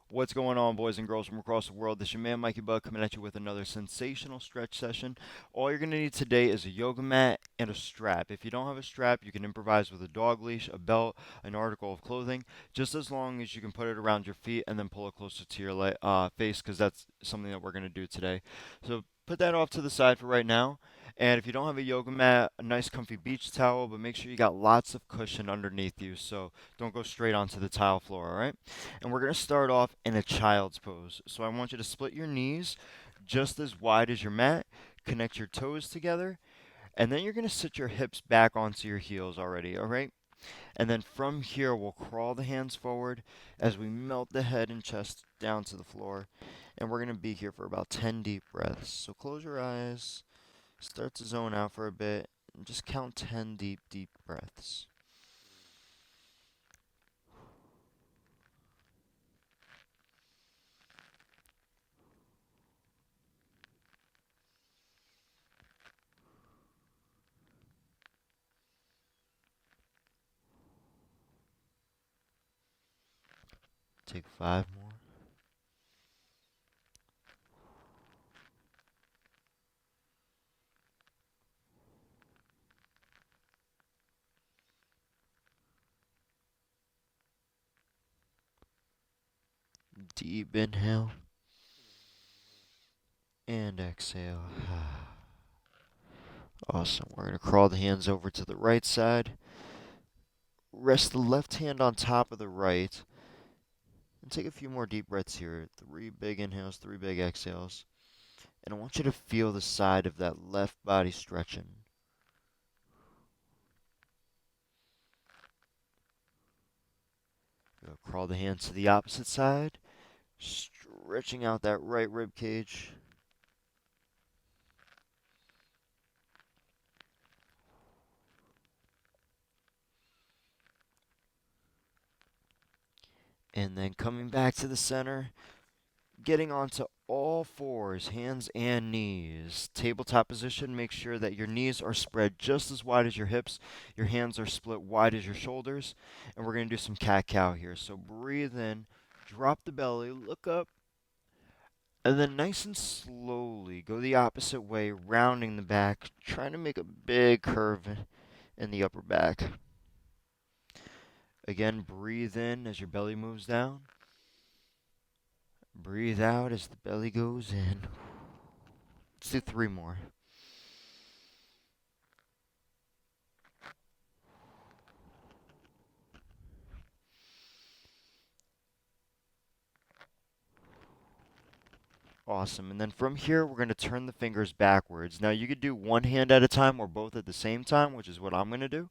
What's going on, boys and girls from across the world? This is your man, mikeY coming at you with another sensational stretch session. All you're going to need today is a yoga mat and a strap. If you don't have a strap, you can improvise with a dog leash, a belt, an article of clothing, just as long as you can put it around your feet and then pull it closer to your face, because that's something that we're going to do today. So put that off to the side for right now. And if you don't have a yoga mat, a nice comfy beach towel, but make sure you got lots of cushion underneath you so don't go straight onto the tile floor, all right? And we're going to start off in a child's pose. So I want you to split your knees just as wide as your mat, connect your toes together, and then you're going to sit your hips back onto your heels already, all right? And then from here, we'll crawl the hands forward as we melt the head and chest down to the floor. And we're going to be here for about 10 deep breaths. So close your eyes, start to zone out for a bit, and just count 10 deep, deep breaths. Take 5 more. Deep inhale and exhale. Awesome. We're going to crawl the hands over to the right side. Rest the left hand on top of the right. And take a few more deep breaths here. 3 big inhales, 3 big exhales. And I want you to feel the side of that left body stretching. Crawl the hands to the opposite side. Stretching out that right rib cage. And then coming back to the center, getting onto all fours, hands and knees. Tabletop position, make sure that your knees are spread just as wide as your hips. Your hands are split wide as your shoulders. And we're going to do some cat-cow here. So breathe in, drop the belly, look up, and then nice and slowly go the opposite way, rounding the back, trying to make a big curve in the upper back. Again, breathe in as your belly moves down. Breathe out as the belly goes in. Let's do 3 more. Awesome. And then from here, we're going to turn the fingers backwards. Now, you could do one hand at a time or both at the same time, which is what I'm going to do.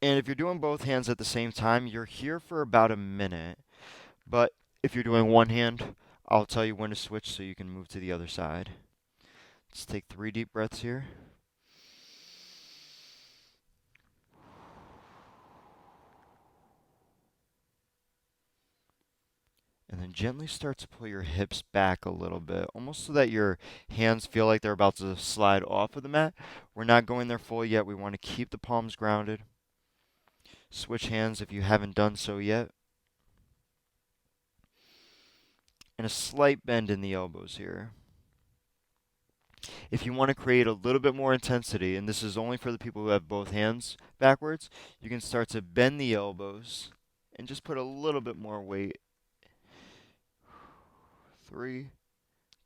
And if you're doing both hands at the same time, you're here for about a minute. But if you're doing one hand, I'll tell you when to switch so you can move to the other side. Let's take 3 deep breaths here. And then gently start to pull your hips back a little bit, almost so that your hands feel like they're about to slide off of the mat. We're not going there full yet. We want to keep the palms grounded. Switch hands if you haven't done so yet. And a slight bend in the elbows here. If you want to create a little bit more intensity, and this is only for the people who have both hands backwards, you can start to bend the elbows and just put a little bit more weight. 3,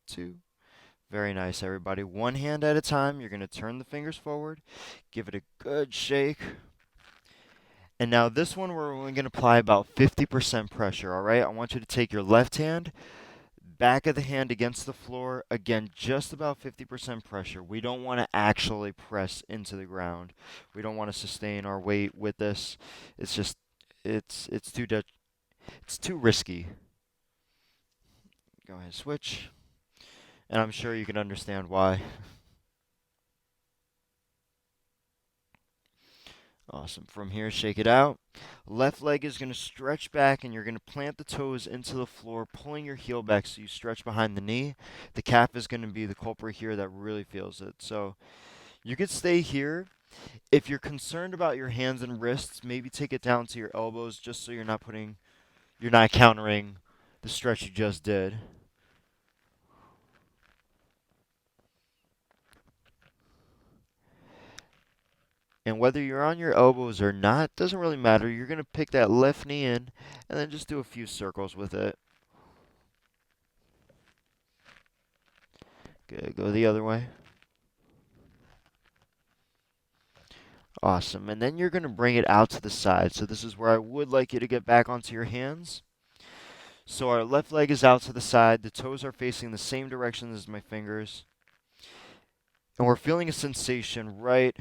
2. Very nice, everybody. One hand at a time. You're going to turn the fingers forward, give it a good shake. And now this one, we're only going to apply about 50% pressure, all right? I want you to take your left hand, back of the hand against the floor. Again, just about 50% pressure. We don't want to actually press into the ground. We don't want to sustain our weight with this. It's just, it's too risky. Go ahead, switch. And I'm sure you can understand why. Awesome. From here, shake it out. Left leg is going to stretch back, and you're going to plant the toes into the floor, pulling your heel back so you stretch behind the knee. The calf is going to be the culprit here that really feels it. So you could stay here. If you're concerned about your hands and wrists, maybe take it down to your elbows just so you're not putting you're not countering the stretch you just did. And whether you're on your elbows or not, doesn't really matter. You're going to pick that left knee in and then just do a few circles with it. Good. Go the other way. Awesome. And then you're going to bring it out to the side. So this is where I would like you to get back onto your hands. So our left leg is out to the side. The toes are facing the same direction as my fingers. And we're feeling a sensation right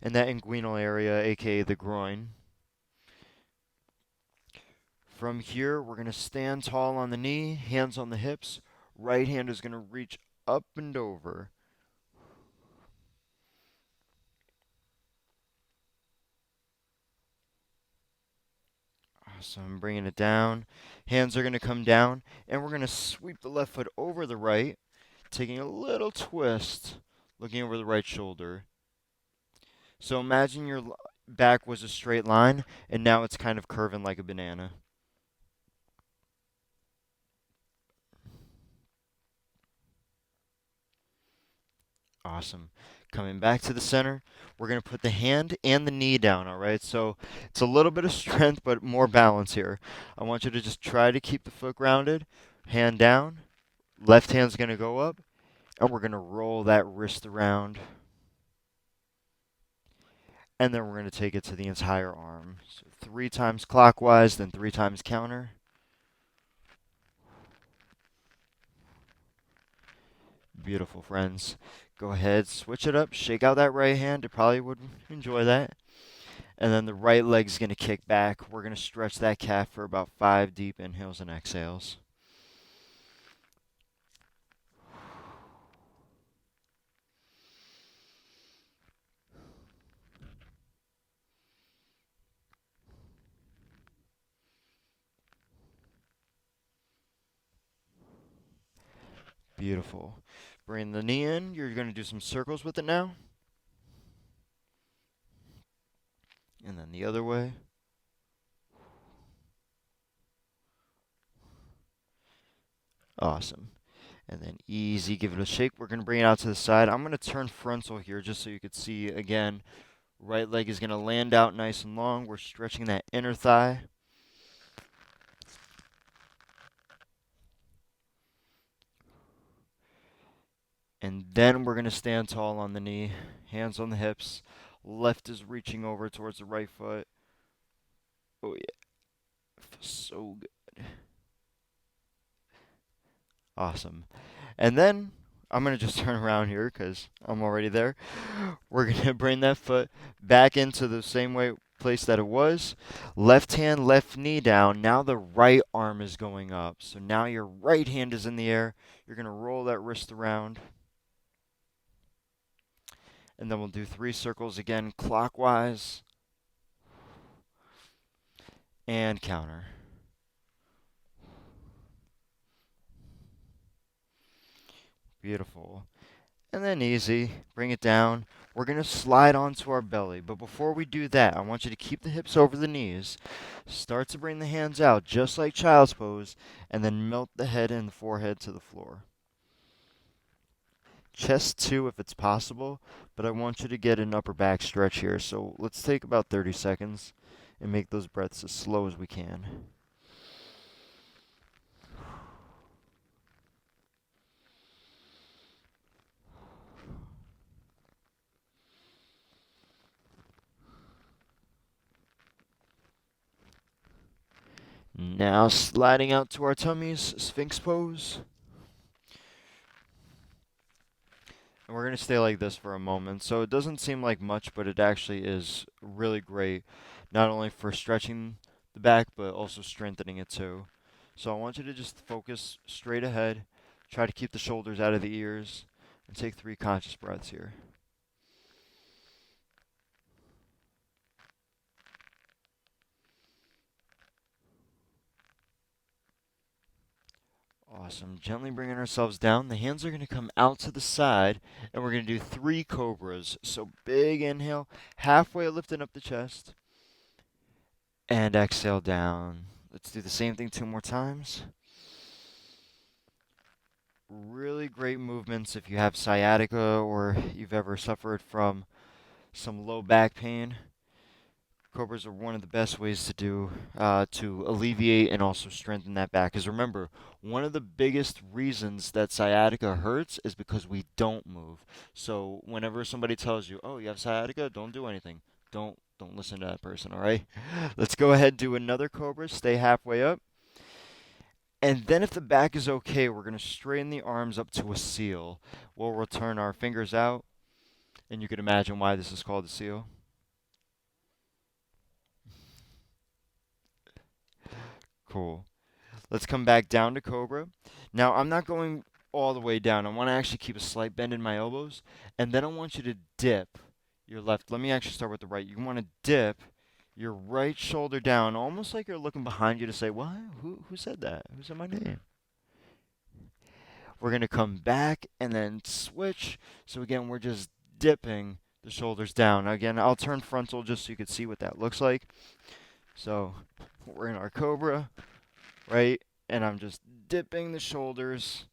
in that inguinal area, aka the groin. From here, we're going to stand tall on the knee, hands on the hips. Right hand is going to reach up and over. So I'm bringing it down. Hands are going to come down, and we're going to sweep the left foot over the right, taking a little twist, looking over the right shoulder. So imagine your back was a straight line, and now it's kind of curving like a banana. Awesome. Coming back to the center, we're going to put the hand and the knee down, all right? So it's a little bit of strength, but more balance here. I want you to just try to keep the foot grounded. Hand down, left hand's going to go up, and we're going to roll that wrist around. And then we're going to take it to the entire arm. So 3 times clockwise, then 3 times counter. Beautiful, friends. Go ahead, switch it up, shake out that right hand. You probably would enjoy that. And then the right leg's going to kick back. We're going to stretch that calf for about 5 deep inhales and exhales. Beautiful. Bring the knee in. You're going to do some circles with it now. And then the other way. Awesome. And then easy, give it a shake. We're going to bring it out to the side. I'm going to turn frontal here just so you could see again. Right leg is going to land out nice and long. We're stretching that inner thigh. And then we're going to stand tall on the knee, hands on the hips. Left is reaching over towards the right foot. Oh, yeah. Feels so good. Awesome. And then I'm going to just turn around here because I'm already there. We're going to bring that foot back into the same way place that it was. Left hand, left knee down. Now the right arm is going up. So now your right hand is in the air. You're going to roll that wrist around. And then we'll do 3 circles again clockwise. And counter. Beautiful. And then easy, bring it down. We're going to slide onto our belly. But before we do that, I want you to keep the hips over the knees. Start to bring the hands out, just like child's pose, and then melt the head and the forehead to the floor. Chest too, if it's possible, but I want you to get an upper back stretch here. So let's take about 30 seconds and make those breaths as slow as we can. Now sliding out to our tummies, Sphinx pose. And we're going to stay like this for a moment. So it doesn't seem like much, but it actually is really great, not only for stretching the back, but also strengthening it too. So I want you to just focus straight ahead, try to keep the shoulders out of the ears, and take 3 conscious breaths here. Awesome. Gently bringing ourselves down. The hands are going to come out to the side, and we're going to do 3 cobras. So big inhale, halfway lifting up the chest, and exhale down. Let's do the same thing 2 more times. Really great movements if you have sciatica or you've ever suffered from some low back pain. Cobras are one of the best ways to alleviate and also strengthen that back. Because remember, one of the biggest reasons that sciatica hurts is because we don't move. So whenever somebody tells you, "Oh, you have sciatica," don't do anything. Don't listen to that person. All right. Let's go ahead and do another cobra. Stay halfway up. And then if the back is okay, we're going to straighten the arms up to a seal. We'll return our fingers out, and you can imagine why this is called a seal. Cool. Let's come back down to cobra. Now, I'm not going all the way down. I want to actually keep a slight bend in my elbows, and then I want you to dip your left. Let me actually start with the right. You want to dip your right shoulder down, almost like you're looking behind you to say, "What? Who said that? Who said my name?" We're going to come back and then switch. So again, we're just dipping the shoulders down. Now again, I'll turn frontal just so you can see what that looks like. So we're in our cobra, right? And I'm just dipping the shoulders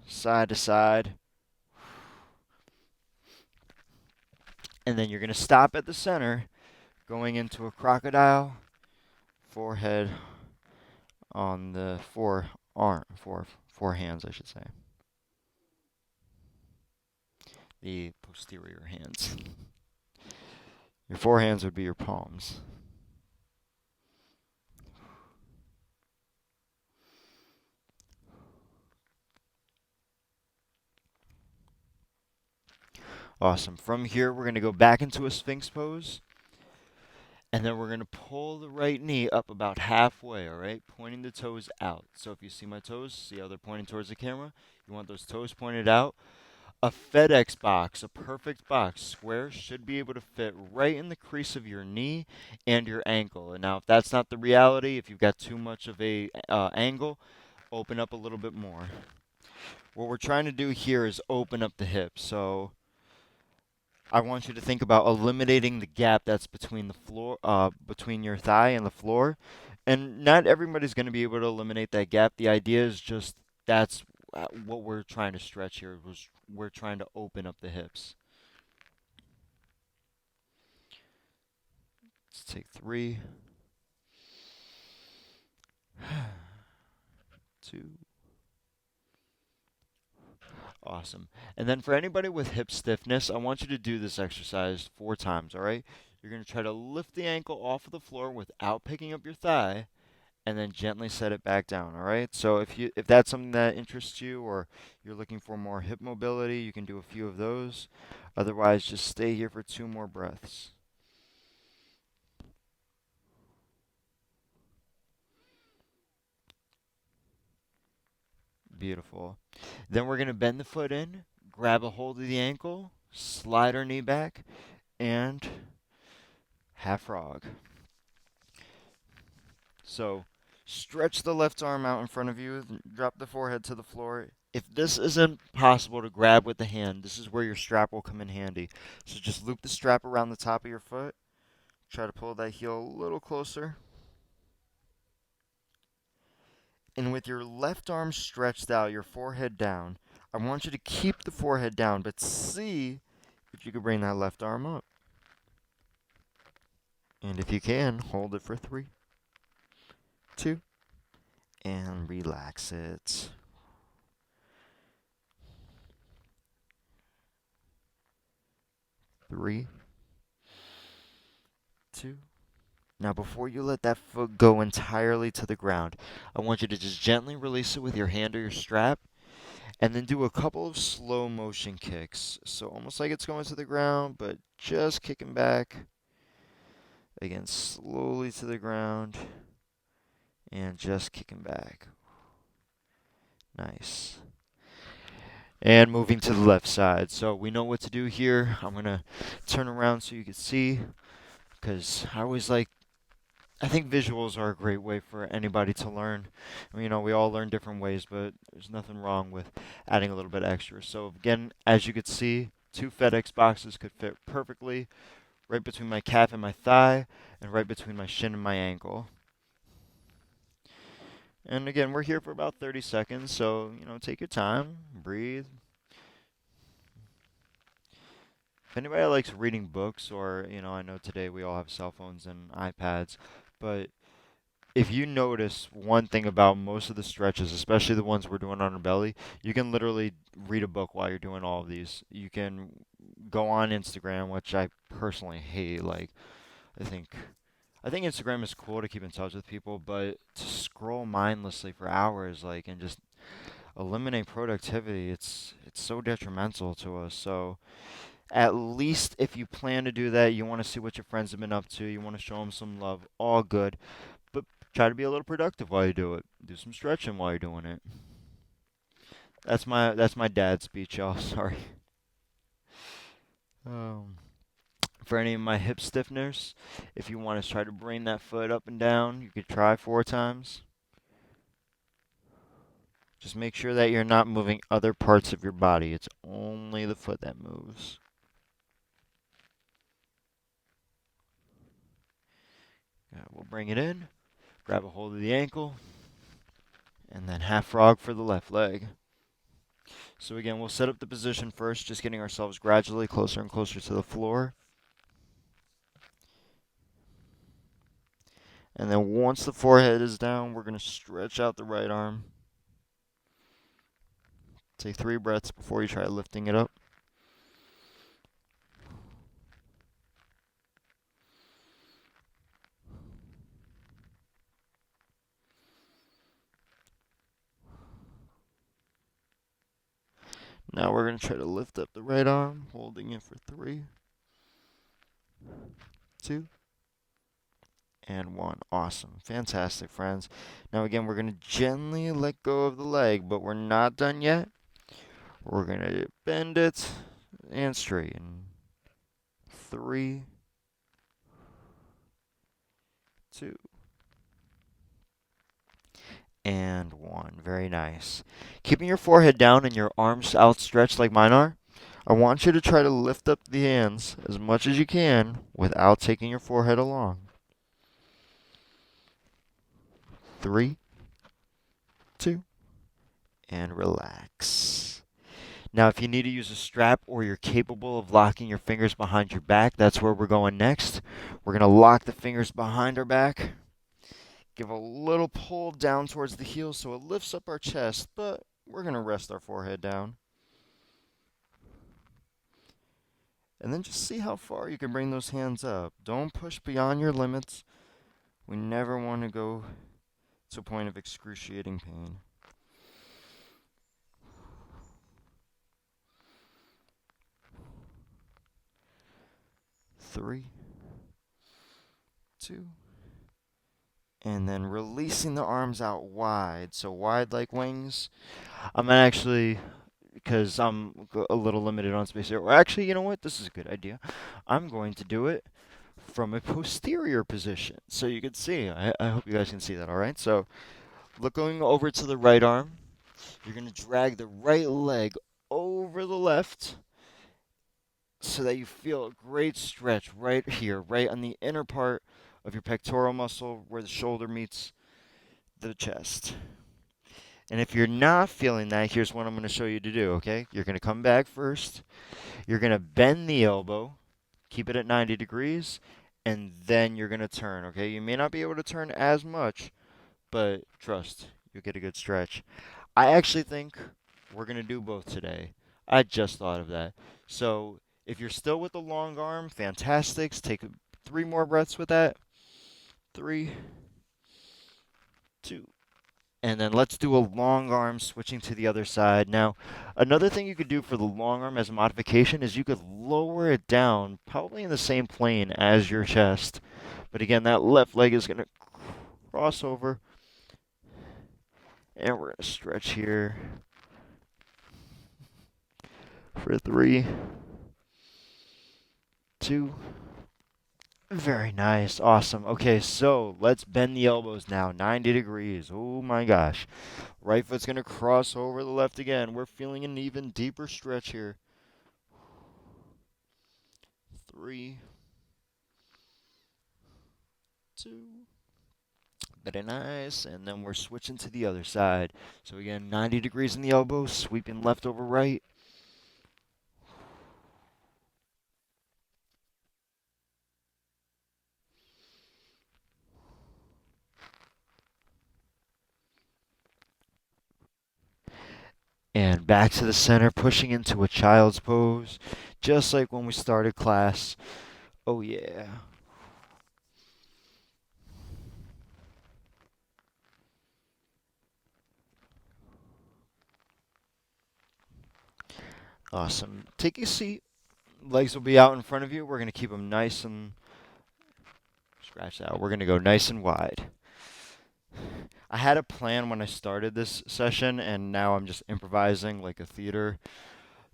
side to side. And then you're going to stop at the center, going into a crocodile, forehead on the four hands, I should say. The posterior hands. Your forehands would be your palms. Awesome. From here, we're going to go back into a Sphinx pose. And then we're going to pull the right knee up about halfway, all right? Pointing the toes out. So if you see my toes, see how they're pointing towards the camera? You want those toes pointed out. A FedEx box, a perfect box, square, should be able to fit right in the crease of your knee and your ankle. And now, if that's not the reality, if you've got too much of a angle, open up a little bit more. What we're trying to do here is open up the hips. So I want you to think about eliminating the gap that's between the floor, between your thigh and the floor. And not everybody's going to be able to eliminate that gap. The idea is just that's what we're trying to stretch here. We're trying to open up the hips. Let's take 3, 2. Awesome. And then for anybody with hip stiffness, I want you to do this exercise 4 times, all right? You're going to try to lift the ankle off of the floor without picking up your thigh, and then gently set it back down, all right? So if that's something that interests you or you're looking for more hip mobility, you can do a few of those. Otherwise, just stay here for 2 more breaths. Beautiful. Then we're going to bend the foot in, grab a hold of the ankle, slide our knee back, and half frog. So stretch the left arm out in front of you, drop the forehead to the floor. If this isn't possible to grab with the hand, this is where your strap will come in handy. So just loop the strap around the top of your foot. Try to pull that heel a little closer. And with your left arm stretched out, your forehead down, I want you to keep the forehead down, but see if you can bring that left arm up. And if you can, hold it for 3, 2, and relax it. 3, 2. Now, before you let that foot go entirely to the ground, I want you to just gently release it with your hand or your strap, and then do a couple of slow motion kicks. So almost like it's going to the ground, but just kicking back. Again, slowly to the ground, and just kicking back. Nice. And moving to the left side. So we know what to do here. I'm going to turn around so you can see, because I think visuals are a great way for anybody to learn. We all learn different ways, but there's nothing wrong with adding a little bit extra. So again, as you could see, 2 FedEx boxes could fit perfectly right between my calf and my thigh, and right between my shin and my ankle. And again, we're here for about 30 seconds, so, take your time, breathe. If anybody likes reading books, or, I know today we all have cell phones and iPads, but if you notice one thing about most of the stretches, especially the ones we're doing on our belly, you can literally read a book while you're doing all of these. You can go on Instagram, which I personally hate. Like, I think I think Instagram is cool to keep in touch with people, but to scroll mindlessly for hours, like, and just eliminate productivity, it's so detrimental to us. So at least if you plan to do that, you want to see what your friends have been up to, you want to show them some love, all good. But try to be a little productive while you do it. Do some stretching while you're doing it. That's my dad's speech, y'all. Sorry. Um, for any of my hip stiffeners, if you want to try to bring that foot up and down, you could try 4 times. Just make sure that you're not moving other parts of your body. It's only the foot that moves. We'll bring it in, grab a hold of the ankle, and then half frog for the left leg. So again, we'll set up the position first, just getting ourselves gradually closer and closer to the floor. And then once the forehead is down, we're going to stretch out the right arm. Take 3 breaths before you try lifting it up. Now we're going to try to lift up the right arm, holding it for 3, 2, and 1. Awesome. Fantastic, friends. Now again, we're going to gently let go of the leg, but we're not done yet. We're going to bend it and straighten. 3, 2, and 1. Very nice. Keeping your forehead down and your arms outstretched like mine are, I want you to try to lift up the hands as much as you can without taking your forehead along. 3, 2, and relax. Now, if you need to use a strap or you're capable of locking your fingers behind your back, that's where we're going next. We're going to lock the fingers behind our back. Give a little pull down towards the heels so it lifts up our chest, but we're going to rest our forehead down. And then just see how far you can bring those hands up. Don't push beyond your limits. We never want to go to a point of excruciating pain. 3, 2, and then releasing the arms out wide. So wide like wings. I'm actually, because I'm a little limited on space here. Or actually, you know what? This is a good idea. I'm going to do it from a posterior position. So you can see. I hope you guys can see that, all right? So looking over to the right arm, you're going to drag the right leg over the left so that you feel a great stretch right here, right on the inner part of your pectoral muscle where the shoulder meets the chest. And if you're not feeling that, here's what I'm going to show you to do, okay? You're going to come back first. You're going to bend the elbow, keep it at 90 degrees, and then you're going to turn, okay? You may not be able to turn as much, but trust, you'll get a good stretch. I actually think we're going to do both today. I just thought of that. So if you're still with the long arm, fantastic. Take 3 more breaths with that. 3, 2, and then let's do a long arm switching to the other side. Now, another thing you could do for the long arm as a modification is you could lower it down, probably in the same plane as your chest. But again, that left leg is going to cross over. And we're going to stretch here for 3, 2. Very nice. Awesome. Okay, so let's bend the elbows now. 90 degrees. Oh my gosh. Right foot's going to cross over the left again. We're feeling an even deeper stretch here. 3, 2. Very nice. And then we're switching to the other side. So again, 90 degrees in the elbow, sweeping left over right. And back to the center, pushing into a child's pose, just like when we started class. Oh, yeah. Awesome. Take a seat. Legs will be out in front of you. We're going to keep them nice and scratch that. We're going to go nice and wide. I had a plan when I started this session, and now I'm just improvising like a theater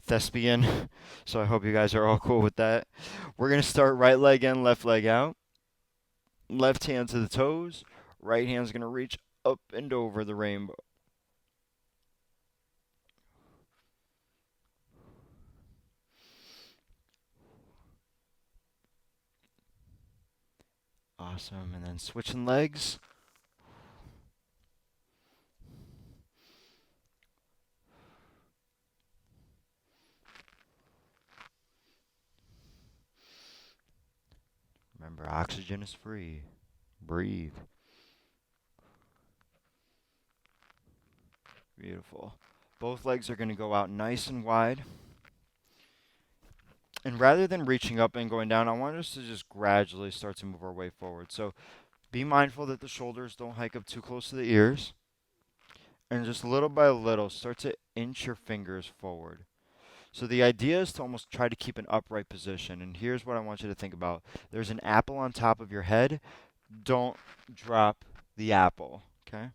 thespian. So I hope you guys are all cool with that. We're going to start right leg in, left leg out. Left hand to the toes. Right hand's going to reach up and over the rainbow. Awesome. And then switching legs. Remember, oxygen is free. Breathe. Beautiful. Both legs are going to go out nice and wide. And rather than reaching up and going down, I want us to just gradually start to move our way forward. So be mindful that the shoulders don't hike up too close to the ears. And just little by little, start to inch your fingers forward. So the idea is to almost try to keep an upright position. And here's what I want you to think about. There's an apple on top of your head. Don't drop the apple, okay?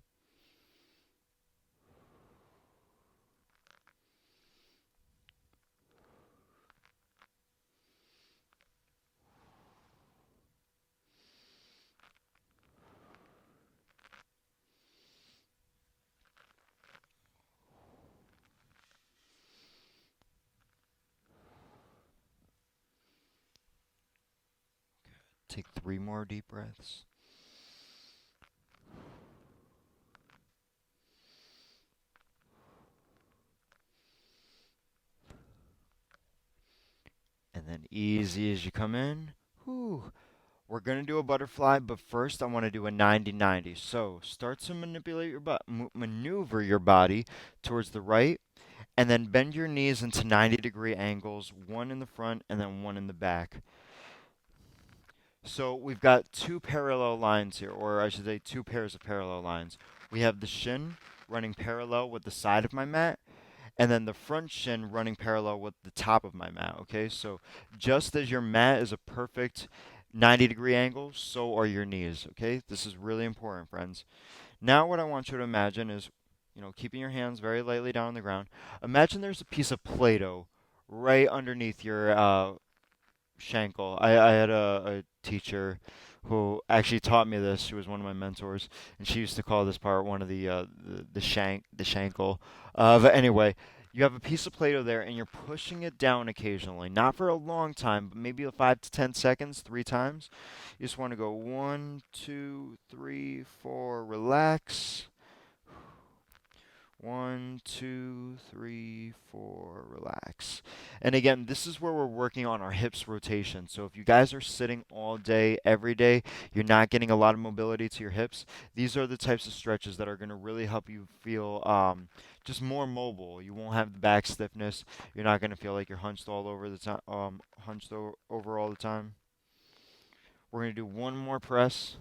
Take 3 more deep breaths. And then easy as you come in. Whew. We're going to do a butterfly, but first I want to do a 90-90. So start to manipulate your maneuver your body towards the right, and then bend your knees into 90-degree angles, one in the front and then one in the back. So we've got two parallel lines here, or I should say two pairs of parallel lines. We have the shin running parallel with the side of my mat, and then the front shin running parallel with the top of my mat, okay? So just as your mat is a perfect 90-degree angle, so are your knees, okay? This is really important, friends. Now what I want you to imagine is, keeping your hands very lightly down on the ground. Imagine there's a piece of Play-Doh right underneath your Shankle. I had a teacher who actually taught me this. She was one of my mentors, and she used to call this part one of the shankle. But anyway, you have a piece of Play-Doh there, and you're pushing it down occasionally, not for a long time, but maybe 5 to 10 seconds, 3 times. You just want to go 1, 2, 3, 4, relax. 1, 2, 3, 4, relax. And again, this is where we're working on our hips rotation. So if you guys are sitting all day, every day, you're not getting a lot of mobility to your hips, these are the types of stretches that are going to really help you feel just more mobile. You won't have the back stiffness. You're not going to feel like you're hunched all over the time, over all the time. We're going to do one more press.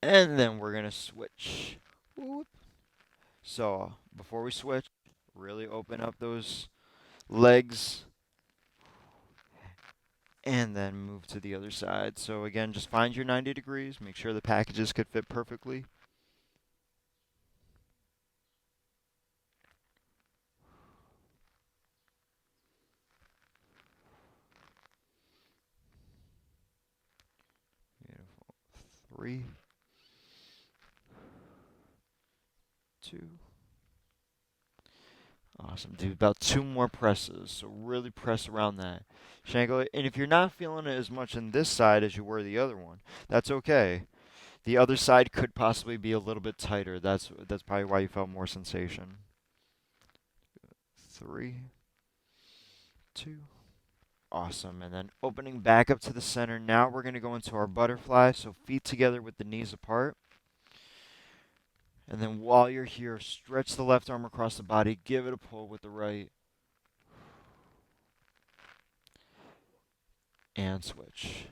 And then we're going to switch. Whoop. So before we switch, really open up those legs and then move to the other side. So again, just find your 90 degrees. Make sure the packages could fit perfectly. Beautiful. 3, 2. Awesome. Do about 2 more presses. So really press around that shangle. And if you're not feeling it as much in this side as you were the other one, that's okay. The other side could possibly be a little bit tighter. That's probably why you felt more sensation. 3, 2. Awesome. And then opening back up to the center. Now we're going to go into our butterfly. So feet together with the knees apart. And then while you're here, stretch the left arm across the body. Give it a pull with the right. And switch.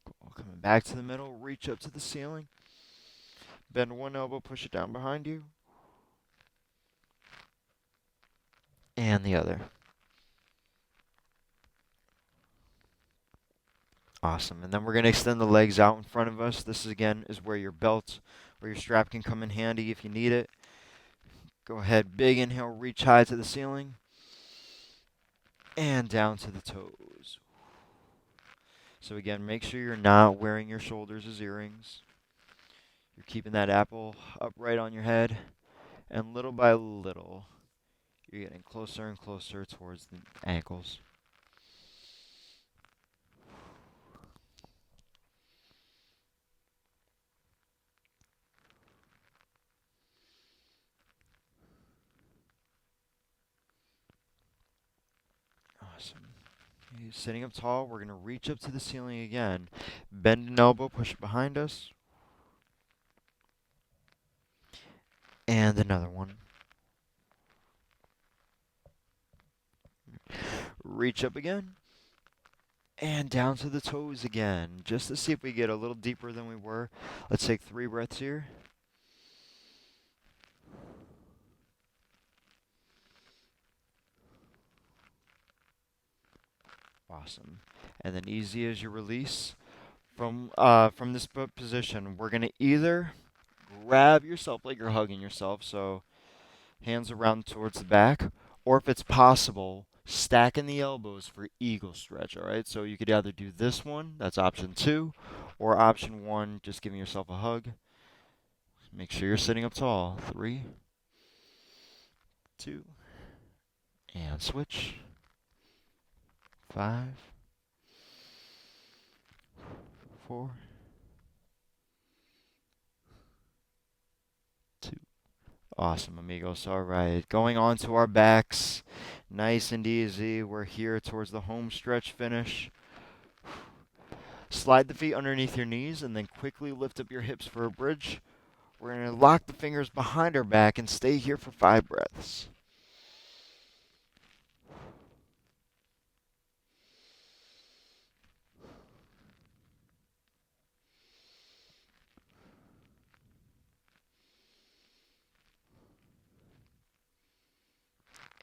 Cool. Coming back to the middle. Reach up to the ceiling. Bend one elbow. Push it down behind you. And the other. Awesome. And then we're going to extend the legs out in front of us. This is, again, is where your belt or your strap can come in handy if you need it. Go ahead. Big inhale. Reach high to the ceiling. And down to the toes. So again, make sure you're not wearing your shoulders as earrings. You're keeping that apple upright on your head. And little by little, you're getting closer and closer towards the ankles. Awesome. Okay, sitting up tall, we're going to reach up to the ceiling again. Bend an elbow, push it behind us. And another one. Reach up again. And down to the toes again, just to see if we get a little deeper than we were. Let's take 3 breaths here. Awesome. And then easy as you release from this position, we're going to either grab yourself like you're hugging yourself, so hands around towards the back, or if it's possible, stacking the elbows for eagle stretch, all right? So you could either do this one, that's option 2, or option 1, just giving yourself a hug. Make sure you're sitting up tall. 3, 2, and switch. 5, 4, 2. Awesome, amigos. All right, going on to our backs. Nice and easy. We're here towards the home stretch finish. Slide the feet underneath your knees and then quickly lift up your hips for a bridge. We're going to lock the fingers behind our back and stay here for 5 breaths.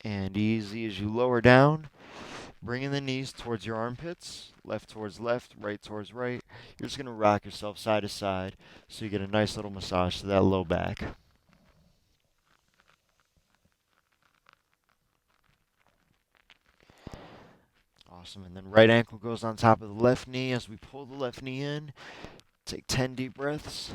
And easy as you lower down, bringing the knees towards your armpits, left towards left, right towards right. You're just going to rock yourself side to side so you get a nice little massage to that low back. Awesome. And then right ankle goes on top of the left knee as we pull the left knee in. Take 10 deep breaths.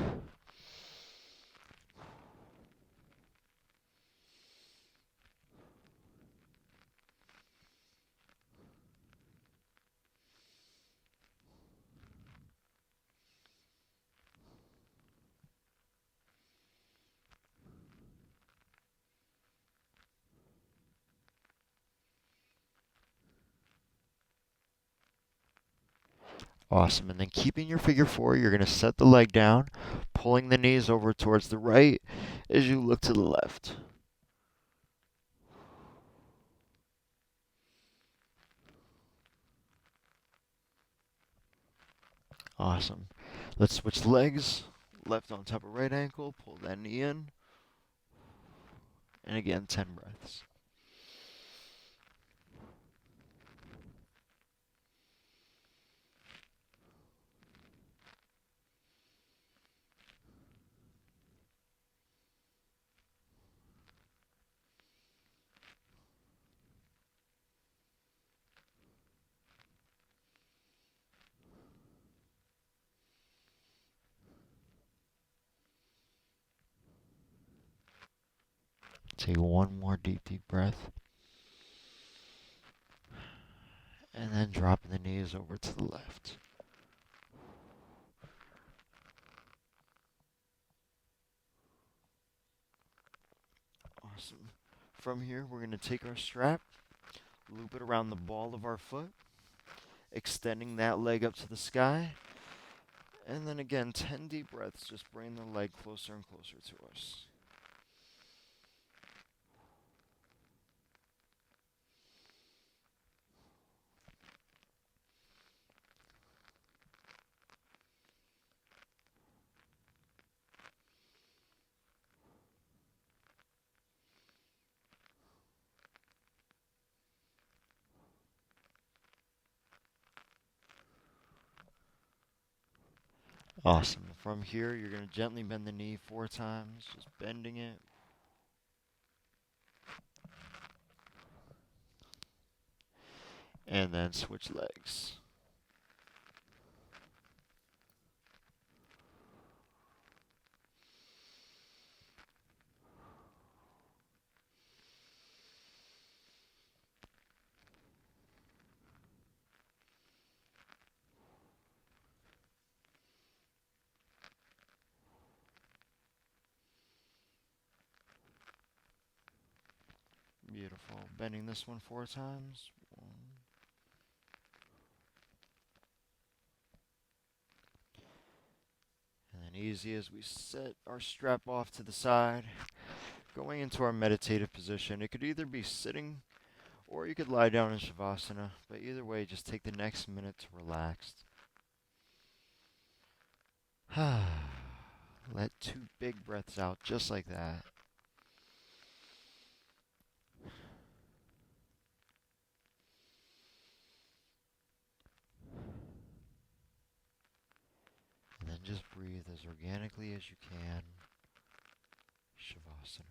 Awesome. And then keeping your figure 4, you're going to set the leg down, pulling the knees over towards the right as you look to the left. Awesome. Let's switch legs. Left on top of right ankle. Pull that knee in. And again, 10 breaths. Take one more deep breath. And then dropping the knees over to the left. Awesome. From here, we're going to take our strap, loop it around the ball of our foot, extending that leg up to the sky. And then again, 10 deep breaths, just bring the leg closer and closer to us. Awesome. From here, you're going to gently bend the knee 4 times, just bending it. And then switch legs. Beautiful. Bending this one 4 times. 1. And then easy as we set our strap off to the side, going into our meditative position. It could either be sitting or you could lie down in Shavasana, but either way, just take the next minute to relax. Let 2 big breaths out, just like that. And then just breathe as organically as you can. Shavasana.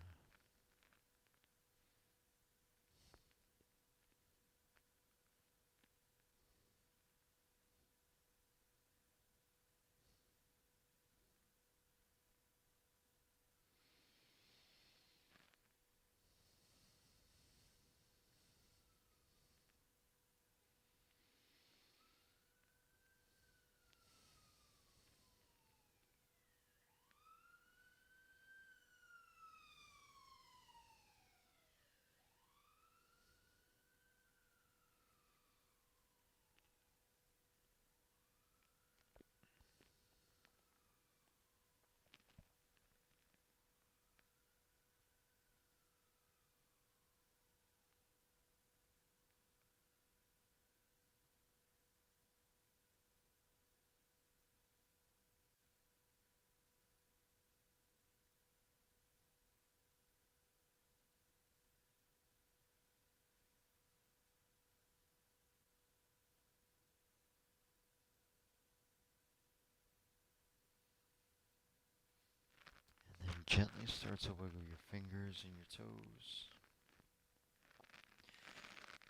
And then gently start to wiggle your fingers and your toes.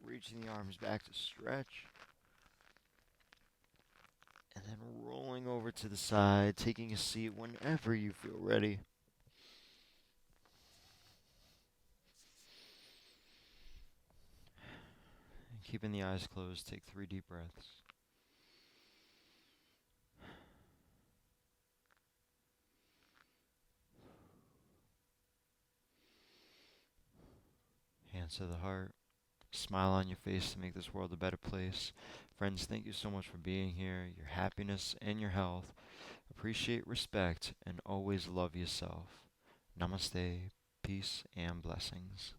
Reaching the arms back to stretch. And then rolling over to the side, taking a seat whenever you feel ready. And keeping the eyes closed, take 3 deep breaths. Hands to the heart. Smile on your face to make this world a better place. Friends, thank you so much for being here. Your happiness and your health. Appreciate, respect, and always love yourself. Namaste, peace, and blessings.